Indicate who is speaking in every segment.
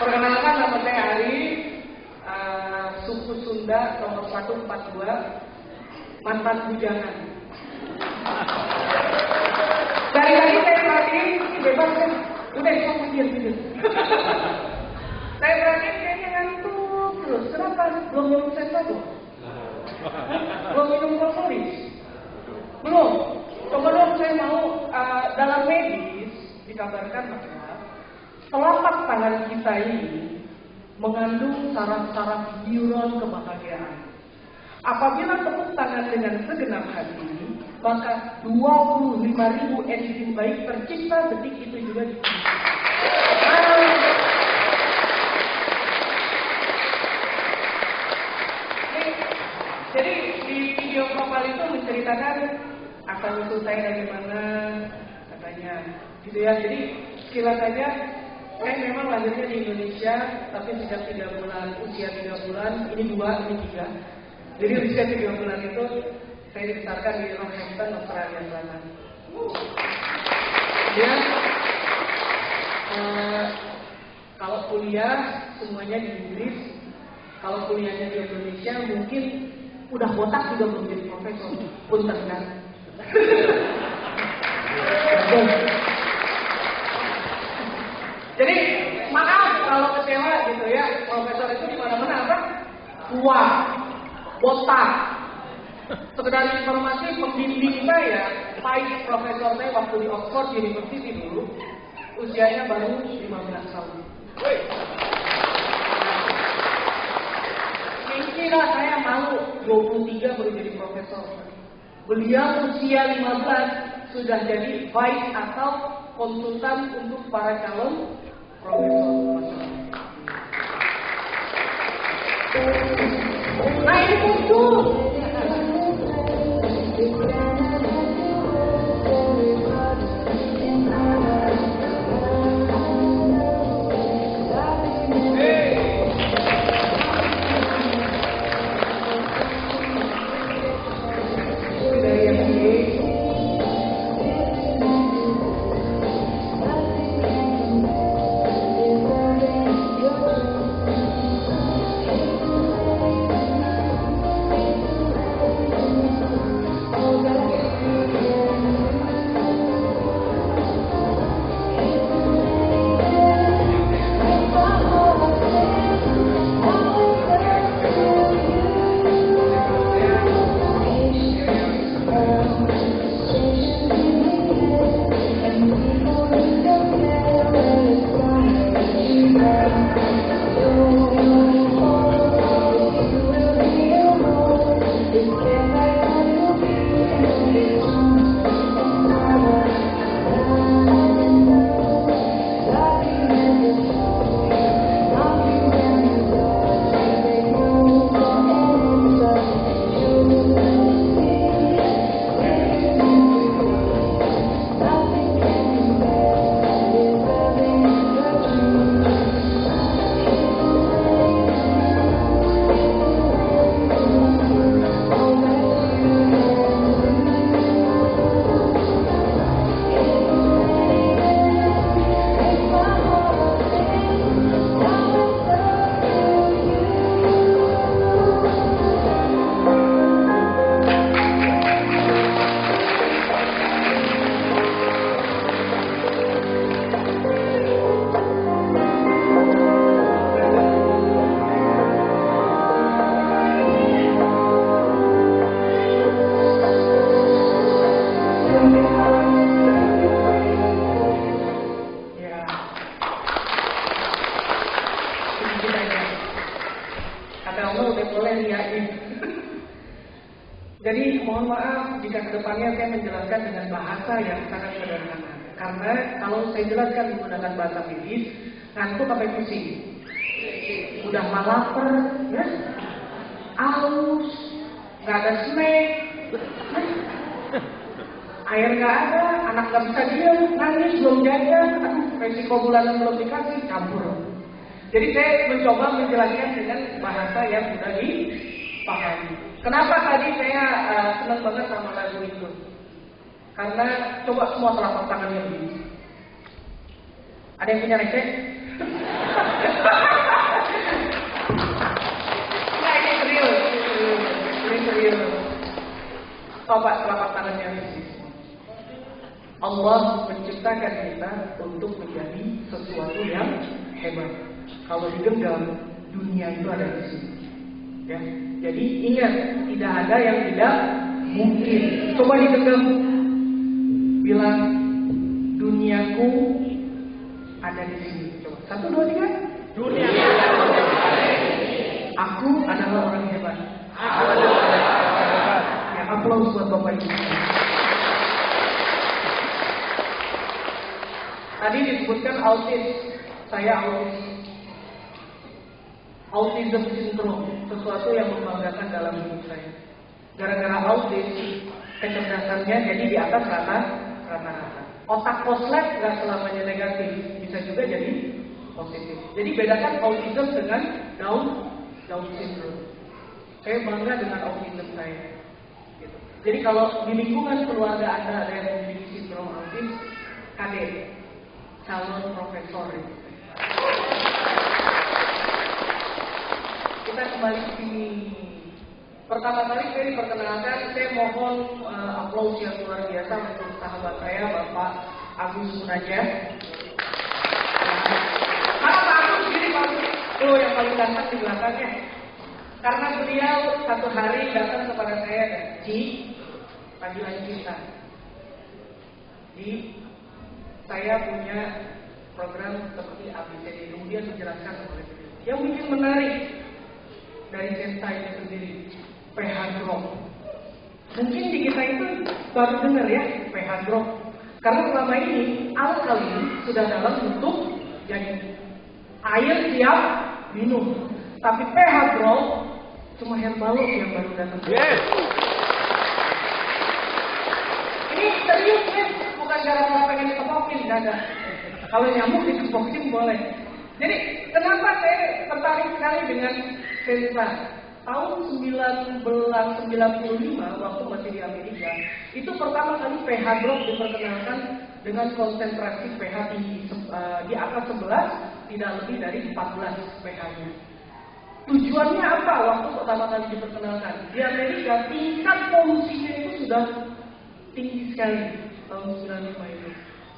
Speaker 1: Perkenalkan, nama saya Ari, suku Sunda nomor 142, mantan bujangan. Dari tadi saya perhatiin, ini bebas kan? Udah, sok tidur. Saya perhatiin kayaknya ngantuk terus. Kenapa? Belum minum sensado? Belum minum propolis? Belum. Coba dong, saya mau dalam medis dikabarkan bahwa telapak tangan kita ini mengandung saraf-saraf neuron kebahagiaan. Apabila tepuk tangan dengan segenap hati, maka 25.000 enzim baik tercipta detik itu juga dicipta. Jadi di video profil itu menceritakan asal usul saya dari mana, katanya, gitu ya. Jadi sekilas saja, saya memang lahirnya di Indonesia, tapi sejak 3 bulan, usia 3 bulan, ini 2, ini 3. Jadi usia 3 bulan itu saya dibesarkan di Rockhampton, Australia Selatan. Ya, kalau kuliah semuanya di Inggris, kalau kuliahnya di Indonesia mungkin udah botak juga belum jadi profesor, punten kan? Jadi maaf kalau kecewa gitu ya, profesor itu di mana-mana apa? Tua, botak. Sekedar informasi, pembimbing saya, vice profesor saya waktu di Oxford University dulu, usianya baru 15 tahun. Kira saya mau 23 baru jadi profesor. Beliau usia 15 sudah jadi vice atau konsultan untuk para calon profesor. Nah ini muncul. Jadi mohon maaf jika kedepannya saya menjelaskan dengan bahasa yang sangat sederhana. Karena kalau saya jelaskan menggunakan bahasa medis, ngantuk sampai pusing. Udah lapar, ya, aus, nggak ada snack, air nggak ada, anak nggak bisa diam, nangis belum jajan, resiko bulanan belum dikasih, campur. Jadi saya mencoba menjelaskan dengan bahasa yang mudah dipahami. Kenapa tadi saya senang banget sama lagu itu? Karena coba semua telapak tangannya begini. Ada yang punya receh? Nah, ini serius. Ini serius. Coba telapak tangannya bisnis. Allah menciptakan kita untuk menjadi sesuatu yang hebat. Kalau digenggam, dunia itu ada di sini. Ya. Jadi ingat, tidak ada yang tidak mungkin. Coba digenggam, bilang duniaku ada di sini. Coba 1, 2, 3. Dunia. Aku adalah orang hebat. Aku adalah orang hebat. Ya, aplaus buat Bapak Ibu. Tadi disebutkan autis. Saya autis. Autism syndrome, sesuatu yang membanggakan dalam hidup saya. Gara-gara autis, kecerdasannya jadi di atas rata-rata. Otak koslet nggak selamanya negatif, bisa juga jadi positif. Jadi bedakan autism dengan Down syndrome. Saya bangga dengan autism saya. Gitu. Jadi kalau di lingkungan keluarga Anda ada yang memiliki sindrom autis, kadek, calon profesor. Kita kembali ke sini. Pertama kali saya diperkenalkan, saya mohon aplaus yang luar biasa untuk sahabat saya, Bapak Agus Munajat. Mana Pak Agus? Gini Pak Agus. Tuh yang paling ganteng di belakangnya. Karena beliau satu hari datang kepada saya dan Ji, panggilan cinta. Ji, saya punya program seperti ABCD. Kemudian menjelaskan oleh beliau. Yang bikin menarik dari Sensa itu sendiri, pH drop. Mungkin di kita itu baru dengar ya, pH drop. Karena selama ini alkalin sudah dalam bentuk jadi air siap minum. Tapi pH drop cuma herbalog yang baru datang. Yes. Ini serius ya, bukan gara-gara pengen dikepokin, nggak ada. Kalau nyamuk dikepokin boleh. Jadi kenapa saya tertarik sekali dengan Sensa? Tahun 1995 waktu masih di Amerika, itu pertama kali pH drop diperkenalkan dengan konsentrasi pH tinggi di atas 11, tidak lebih dari 14 pH-nya. Tujuannya apa waktu pertama kali diperkenalkan? Di Amerika tingkat polusinya itu sudah tinggi sekali tahun 95 itu.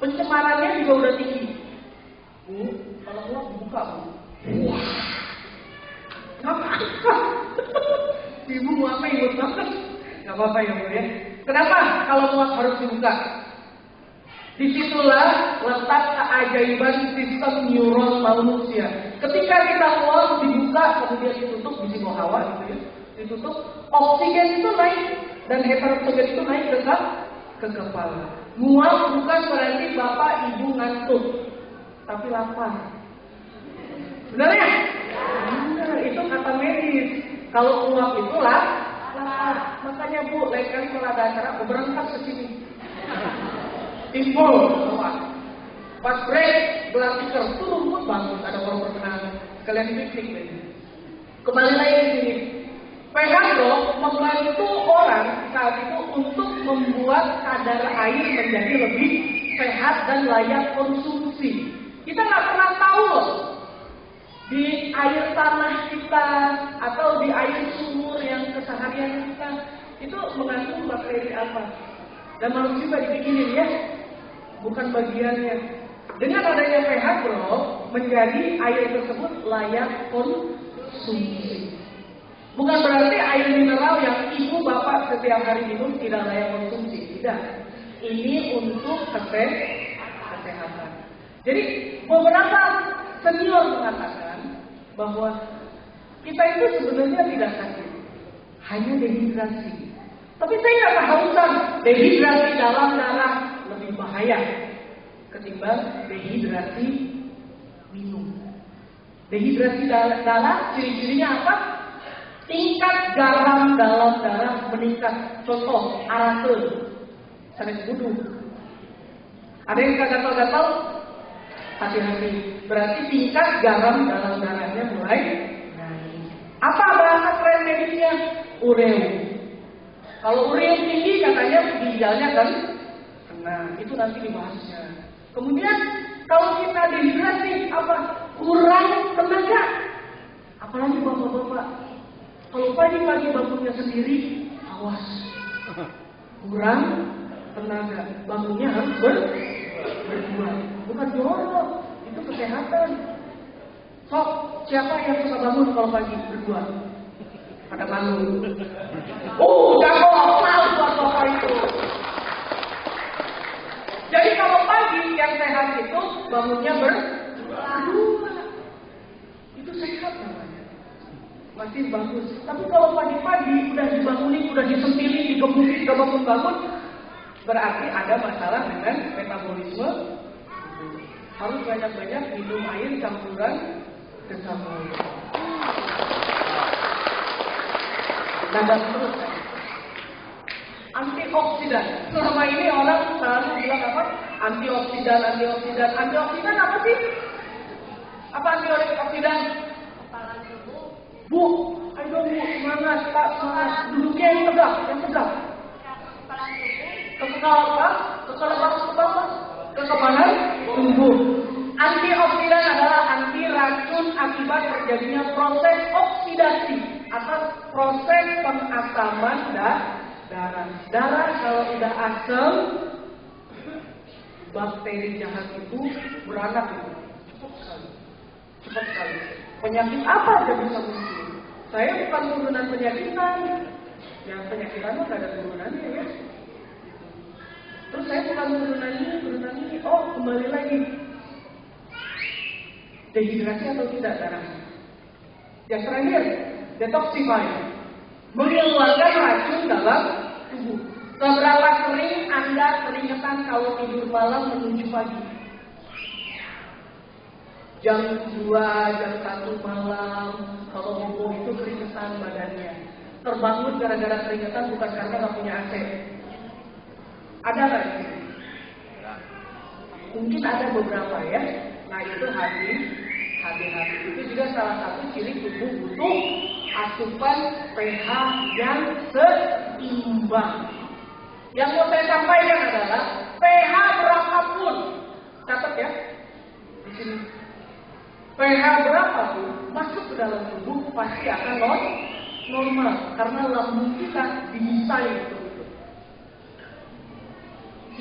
Speaker 1: Pencemarannya juga udah tinggi. Bu, kalau keluar dibuka Bu. Wah. Kenapa? Ibu mau apa ibu banget? Gak apa-apa ya Bu ya. Kenapa kalau muat harus dibuka? Disitulah letak keajaiban sistem neuron manusia. Ketika kita keluar dibuka kemudian ditutup, di sini hawa gitu ya. Ditutup, oksigen itu naik dan heteroksigen itu naik ke kepala. Mual bukan berarti bapak ibu ngantuk, tapi lapar. Benar ya? Benar, itu kata medis. Kalau uap itu lapar. Makanya Bu, lain kali kalau ada acara, berangkat ke sini. Timbul, pas break, belah tikar, turun pun bagus. Ada orang perkenalan, kalian piknik deh. Kembali lagi ke sini. pH drop membantu orang saat itu untuk membuat kadar air menjadi lebih sehat dan layak konsumsi. Kita nggak pernah tahu loh, di air tanah kita atau di air sumur yang keseharian kita itu mengandung bakteri apa. Dan manusia juga dipikirin ya, bukan bagiannya. Dengan adanya pH drop menjadi air tersebut layak konsumsi. Bukan berarti air mineral yang ibu bapak setiap hari minum tidak layak konsumsi. Tidak. Ini untuk kesehatan. Jadi beberapa senior mengatakan bahwa kita itu sebenarnya tidak sakit, hanya dehidrasi. Tapi saya nggak kehausan. Dehidrasi dalam darah lebih bahaya ketimbang dehidrasi minum. Dehidrasi darah ciri-cirinya apa? Tingkat garam dalam darah meningkat. Contoh, arase, sanes budu. Ada yang gatal-gatal? Hati-hati. Berarti tingkat garam dalam darahnya mulai naik. Apa bahasa keren medisnya? Ureum. Kalau ureum tinggi katanya ginjalnya kan kena. Itu nanti dibahasnya. Kemudian Kalau kita dehidrasi, apa? Kurang tenaga. Apalagi bapak-bapak, kalau pagi-pagi bangunnya sendiri, awas. Kurang tenaga. Bangunnya harus berdua. Bukan jorok, itu kesehatan. Sok, siapa yang suka bangun kalau pagi berdua? Pada malu. Jago, aplaus buat bapak itu. Jadi kalau pagi yang sehat itu bangunnya berdua. Itu sehat namanya. Masih bagus. Tapi kalau pagi-pagi udah dibangunin, udah disempili, digebukin, udah bangun-bangun, berarti ada masalah dengan metabolisme. Harus banyak-banyak minum air campuran desamoid. Nambah terus. Antioksidan. Selama ini orang selalu bilang apa? Antioksidan. Antioksidan apa sih? Apa antioksidan?
Speaker 2: Kepala tubuh.
Speaker 1: Bu, ayo bu, semangat, Pak, semangat. Duduknya yang tegak.
Speaker 2: Kepala tubuh.
Speaker 1: Kekebalan tubuh. Antioksidan adalah anti racun akibat terjadinya proses oksidasi atau proses pengasaman darah. Darah kalau udah asam, bakteri jahat itu beranak itu. Cepat sekali. Penyakit apa aja bisa muncul? Saya bukan turunan penyakitan. Yang penyakitan mah gak ada turunannya ya. Terus saya bukan turunan ini. Oh, kembali lagi. Dehidrasi atau tidak darahnya? Yang terakhir, detoxify. Mengeluarkan racun dalam tubuh. Seberapa sering Anda keringetan kalau tidur malam menuju pagi? Jam 2, jam 1 malam, kalau bobo itu keringetan badannya. Terbangun gara-gara keringetan bukan karena nggak punya AC. Ada nggak? Mungkin ada beberapa ya. Nah itu hati. Itu juga salah satu ciri tubuh butuh asupan pH yang seimbang. Yang mau saya sampaikan adalah pH berapapun, catat ya, di sini. pH berapapun masuk ke dalam tubuh pasti akan normal karena lambung kita desain betul.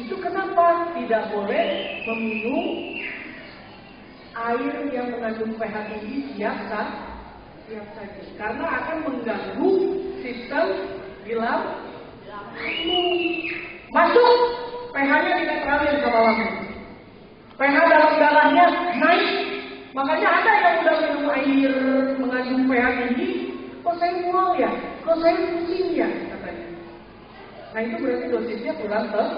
Speaker 1: Itu kenapa tidak boleh meminum air yang mengandung pH tinggi siap saja, karena akan mengganggu sistem di lambung. Masuk, pH-nya dinetralin sama lambung. pH dalam darahnya naik. Makanya ada yang udah minum air mengandung pH tinggi, kok saya mual ya, kok saya pusing ya, katanya. Nah itu berarti dosisnya kurang tepat.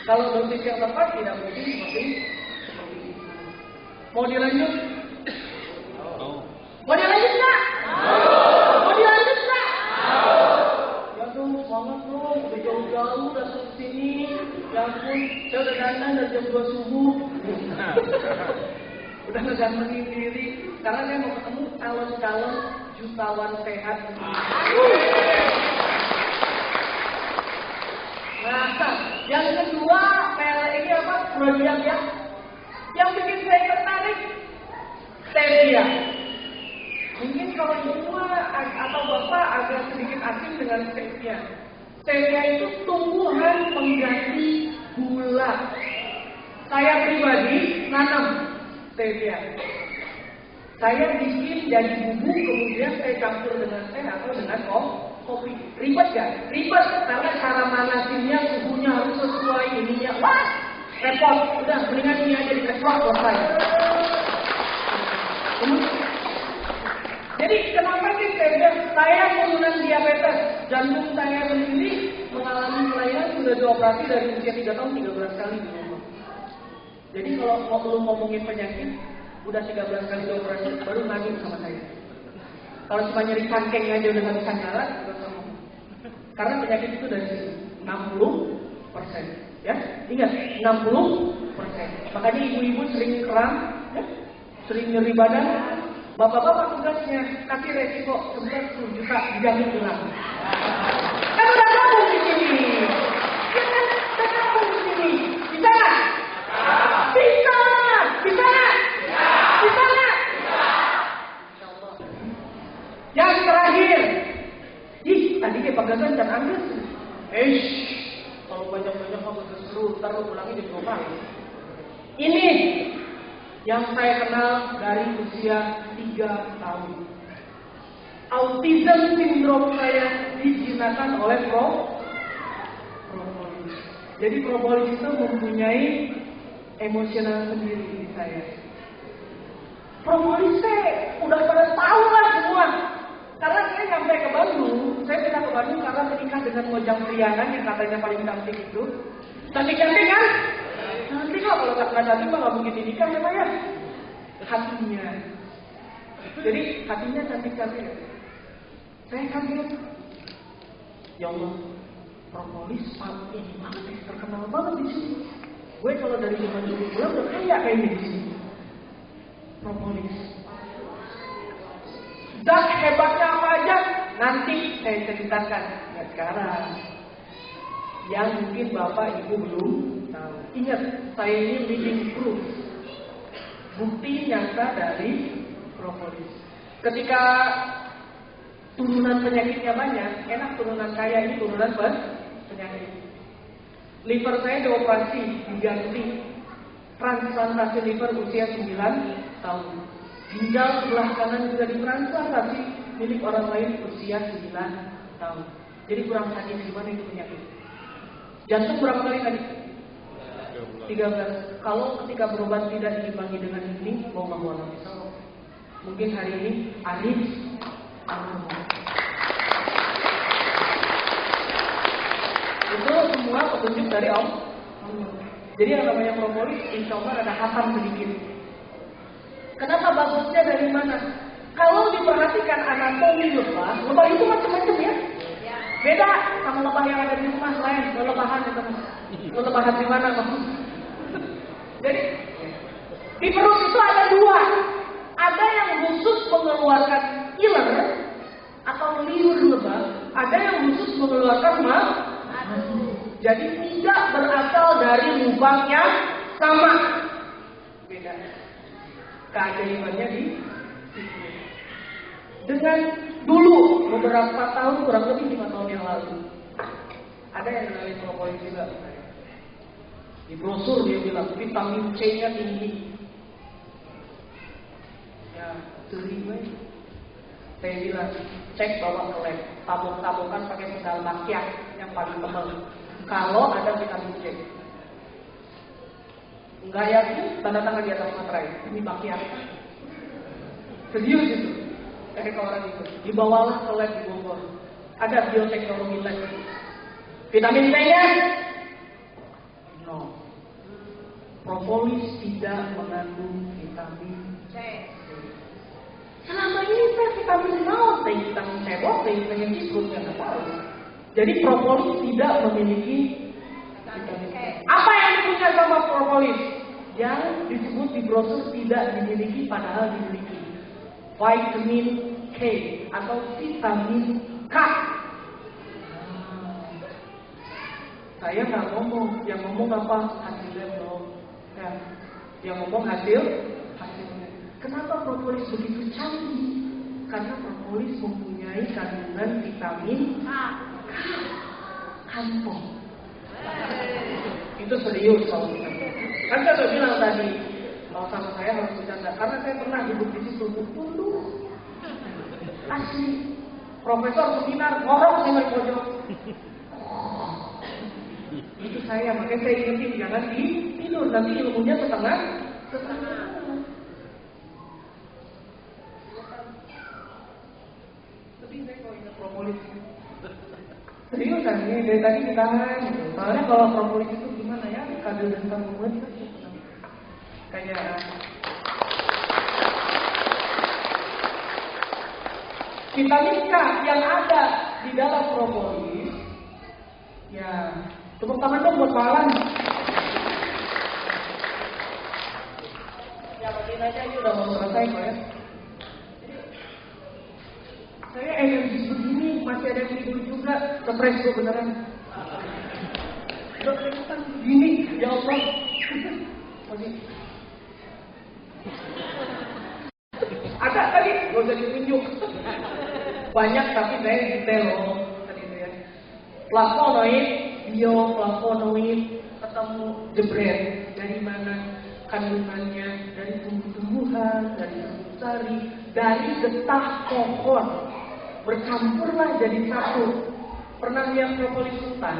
Speaker 1: Kalau dosis yang tepat tidak mungkin seperti itu. Mau dilanjut? Mau dilanjut nggak? Mau dilanjut nggak? Ya dong, semangat dong. Udah jauh-jauh datang ke sini. Ya ampun, saya udah dandan dari jam 2 subuh. Udah ngegantengin diri. Karena saya mau ketemu calon-calon jutawan sehat. Nah, yang kedua, ini apa? Program ya. Yang bikin saya tertarik, stevia. Mungkin kalau ibu atau bapak agak sedikit asing dengan stevia. Stevia itu tumbuhan pengganti gula. Saya pribadi nanam stevia. Saya bikin jadi bubuk, kemudian saya campur dengan teh atau dengan kopi. Ribet gak? Ribet, karena cara manasinnya, suhunya harus sesuai ininya. Wah! Repot, udah mendingan ini aja dikasih selesai. Jadi kenapa sih saya turunan diabetes, jantung saya sendiri mengalami kelainan sudah dioperasi dari usia 3 tahun 13 kali di rumah. Jadi kalau belum ngomongin penyakit, udah 13 kali dioperasi baru ngadu sama saya. Kalau cuma nyeri cangkeng aja udah nggak bisa jalan, udah ngomong. Karena penyakit itu dari 60%. Ya, ingat 60%. Makanya ibu-ibu sering kram, ya, sering nyeri badan. Bapak-bapak tugasnya kasih resiko 11 juta dijamin hilang. Kan udah gabung di sini. Ya kan, udah gabung di sini. Bisa nggak? kayak pagasan can ambil. Kalau banyak-banyak kamu seru, ntar lo pulangnya jadi 2 kali. Ini yang saya kenal dari usia 3 tahun. Autism syndrome saya dijinakan oleh propolis. Jadi propolis itu mempunyai emosional sendiri di saya. Propolis saya udah pada tahu lah semua. Karena saya sampai ke Bandung, saya pindah ke Bandung karena menikah dengan Mojang Prianan yang katanya paling cantik itu. Cantik-cantik kan? Cantik lah, kalau nggak cantik mah nggak mungkin dinikah ya Pak ya. Hatinya. Jadi hatinya cantik-cantik. Saya kaget. Ya Allah, propolis ini banget, terkenal banget di sini. Gue kalau dari zaman dulu pulang udah kaya kayaknya di sini. Propolis. Dan hebatnya apa aja? Nanti saya ceritakan. Ya sekarang. Yang mungkin Bapak Ibu belum tahu. Ingat, saya ini living proof. Bukti nyata dari propolis. Ketika turunan penyakitnya banyak, enak turunan kaya ini turunan penyakit. Liver saya dioperasi, diganti. Transplantasi liver usia 9 tahun. Ginjal sebelah kanan juga ditransplantasi milik orang lain usia 9 tahun. Jadi kurang sakit gimana itu penyakit. Jantung berapa kali tadi? 13. Kalau ketika berobat tidak diimbangi dengan ini, mau nggak mau mungkin hari ini Arif itu semua petunjuk dari Allah. Jadi yang namanya propolis, insya Allah ada hatam sedikit. Kenapa bagusnya dari mana? Kalau diperhatikan anatomi lebah itu macam-macam ya. Beda sama lebah yang ada di rumah lain, lebahan itu. Lebahan di mana kamu? Jadi di perut itu ada 2. Ada yang khusus mengeluarkan iler atau liur lebah, ada yang khusus mengeluarkan madu. Jadi tidak berasal dari lubang yang sama. Beda. Keajaibannya di situ. Dengan dulu beberapa tahun, kurang lebih 5 tahun yang lalu, ada yang kenalin propolis juga. Di brosur dia bilang vitamin C-nya tinggi. Ya, terima. Saya bilang cek bawa ke lab, tabung-tabungan pakai sendal makiat yang paling tebal. Kalau ada vitamin C, enggak yakin, tanda tangan di atas materai. Ini makiat. Serius itu. Kayak orang itu. Dibawalah ke lab di Bogor. Ada bioteknologi lab. Vitamin C-nya? No. Propolis tidak mengandung vitamin C. Selama ini saya vitamin naon, vitamin C, vitamin citrus yang nggak tahu. Jadi propolis tidak memiliki vitamin C. Apa yang dipunya sama propolis? Yang disebut di brosur tidak dimiliki, padahal dimiliki. Vitamin K atau vitamin K. Saya nggak ngomong, yang ngomong apa? Hasilnya dong. Ya. Yang ngomong hasilnya. Kenapa propolis begitu canggih? Karena propolis mempunyai kandungan vitamin K. Kantong. Itu serius kalau kita. Kan saya sudah bilang tadi, kalau sama saya harus bercanda. Karena saya pernah duduk di situ dulu. Asli. Profesor seminar ngorok sama pojok. Itu saya, makanya saya ingetin jangan tidur, nanti ilmunya setengah. Lebih saya kalau ingat propolis. Serius kan ini dari tadi ditahan. Soalnya kalau propolis itu gimana ya? Kadal dan kandungan kayak vitamin K yang ada di dalam propolis. Ya, tepuk tangan dong buat Palan. Ya, bagian aja ini udah mau selesai kok ya. Saya energi begini, masih ada yang tidur juga. Stres gue beneran. Udah kelihatan gini, ya Allah. Masih. Ada tadi, gak usah ditunjuk. Banyak tapi saya detail loh. Tadi saya Flavonoid, bioflavonoid, ketemu jebret. Dari mana kandungannya? Dari tumbuh-tumbuhan, dari terumbu sari, dari getah pohon. Bercampurlah jadi satu. Pernah lihat propolis mentah?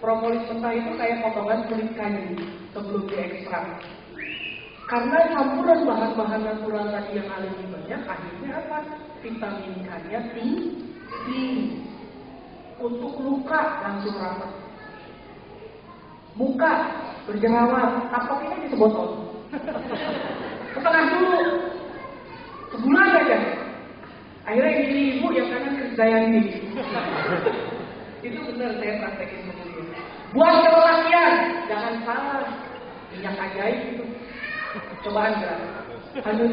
Speaker 1: Propolis mentah itu kayak potongan kulit kayu sebelum diekstrak. Karena campuran bahan-bahan natural tadi yang lebih banyak, akhirnya apa? Vitamin K-nya tinggi. Untuk luka langsung rata. Muka berjerawat, tampaknya di sebotol. Setengah dulu, sebulan aja. Akhirnya ibu yang kanan kerjaan ini. Itu benar saya praktekin sendiri. Buat kelelakian, jangan salah. Minyak ajaib itu. Cobaan gerak. Lanjut.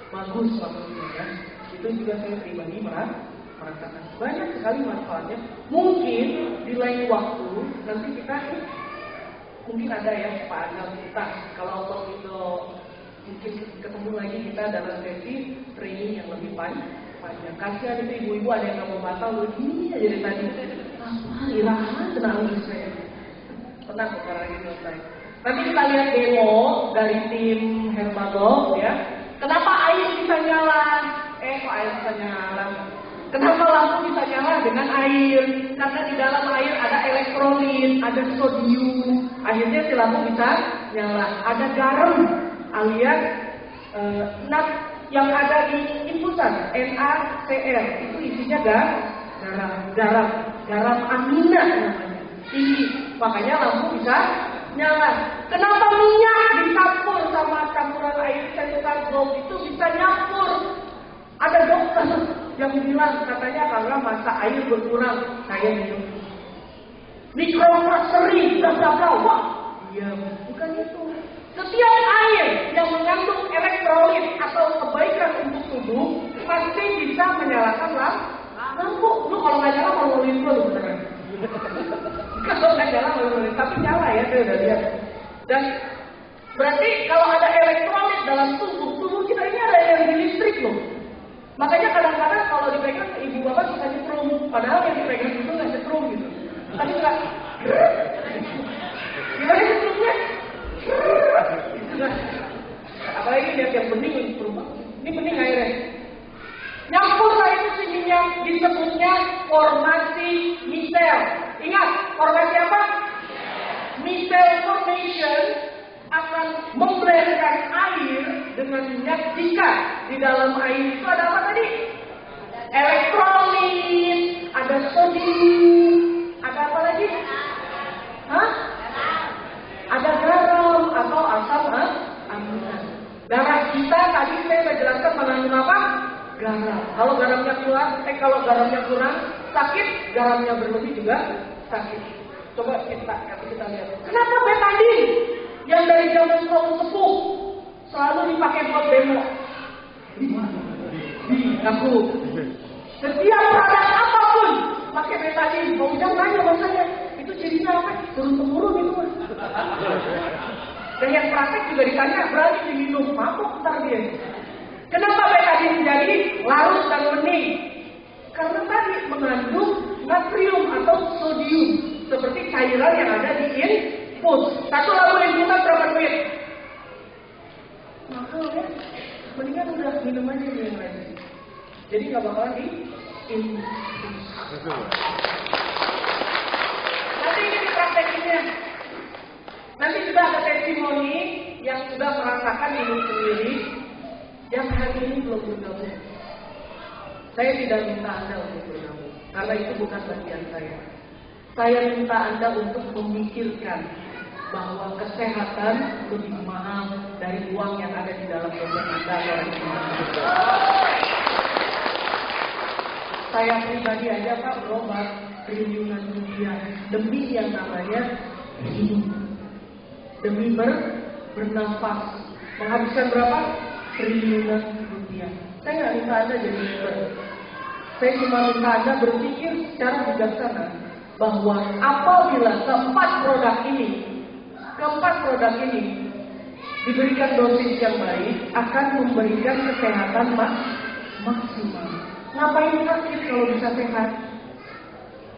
Speaker 1: Bagus ya. Itu juga saya pribadi merasakan banyak sekali manfaatnya. Mungkin di lain waktu nanti kita mungkin ada ya Pak Anal kita kalau Allah itu mungkin ketemu lagi kita dalam sesi training yang lebih panjang. Kasihan itu ibu-ibu ada yang nggak mau batal begini aja dari tadi. Apa irahan tenang saya. Tenang bentar lagi selesai. Nanti kita lihat demo dari tim Herbadog ya. Kenapa air bisa nyala? Kok air bisa nyala? Kenapa lampu bisa nyala dengan air? Karena di dalam air ada elektrolit, ada sodium. Akhirnya si lampu bisa nyala. Ada garam alias nat yang ada di infusan NaCl itu isinya garam amina namanya tinggi. Makanya lampu bisa nyala. Kenapa minyak dicampur sama campuran air sensor gold itu bisa nyampur? Ada dokter yang bilang katanya kalau masa air berkurang saya minum mikromercury wah iya bukan itu. Setiap air yang mengandung elektrolit atau kebaikan untuk tubuh pasti bisa menyalakan lampu. Lu kalau nggak nyala mau ngeluin lu beneran. Kalau nggak nyala mau ngeluin, tapi nyala ya saya udah lihat. Dan berarti kalau ada elektrolit dalam tubuh kita ini ada energi listrik loh. Makanya kadang-kadang kalau dipegang ibu bapak suka nyetrum, padahal yang dipegang itu nggak nyetrum gitu. Tapi nggak. Gimana nyetrumnya? Apalagi lihat yang bening berubah. Ini bening airnya. Nyampur lah itu si minyak disebutnya formasi misel. Ingat formasi apa? Misel formation akan memblendkan air dengan minyak jika di dalam air itu ada apa tadi? Elektrolit, ada sodium, ada apa lagi? Hah? Ada garam atau asam amino. Darah kita tadi saya sudah jelaskan mengandung apa? Garam. Kalau garamnya kurang sakit, garamnya berlebih juga sakit. Coba kita lihat. Kenapa betadin yang dari zaman kaum sepuh selalu dipakai buat demo? Aku setiap produk apapun pakai betadin. Mau ujang nanya sama saya, itu jadinya apa? Turun-temurun itu mas. Dan yang praktek juga ditanya berani diminum, mabuk ntar dia. Kenapa betadin jadi larut dan bening? Karena tadi mengandung natrium atau sodium seperti cairan yang ada di infus. Satu lampu infusan berapa duit? Mahal ya. Mendingan udah minum aja yang lain. Jadi nggak bakalan di infus. Nanti ini dipraktekinnya. Nanti sudah ada testimoni yang sudah merasakan minum sendiri. Yang hari ini belum bergabung. Saya tidak minta Anda untuk bergabung, karena itu bukan bagian saya. Saya minta Anda untuk memikirkan bahwa kesehatan lebih mahal dari uang yang ada di dalam dompet Anda. Saya pribadi aja Pak berobat triliunan rupiah demi yang namanya hidup, demi bernafas. Menghabiskan berapa? Triliunan rupiah. Saya nggak minta Anda jadi member. Saya cuma minta Anda berpikir secara bijaksana bahwa apabila keempat produk ini diberikan dosis yang baik akan memberikan kesehatan maksimal. Ngapain sakit kalau bisa sehat?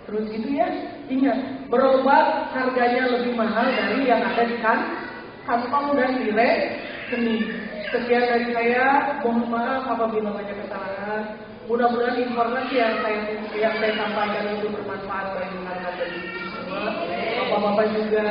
Speaker 1: Terus gitu ya, ingat, berobat harganya lebih mahal dari yang ada di kantong dan di rekening. Sekian dari saya, mohon maaf apabila banyak kesalahan. Mudah-mudahan informasi yang saya sampaikan itu bermanfaat bagi masyarakat dan semua. Bapak-bapak juga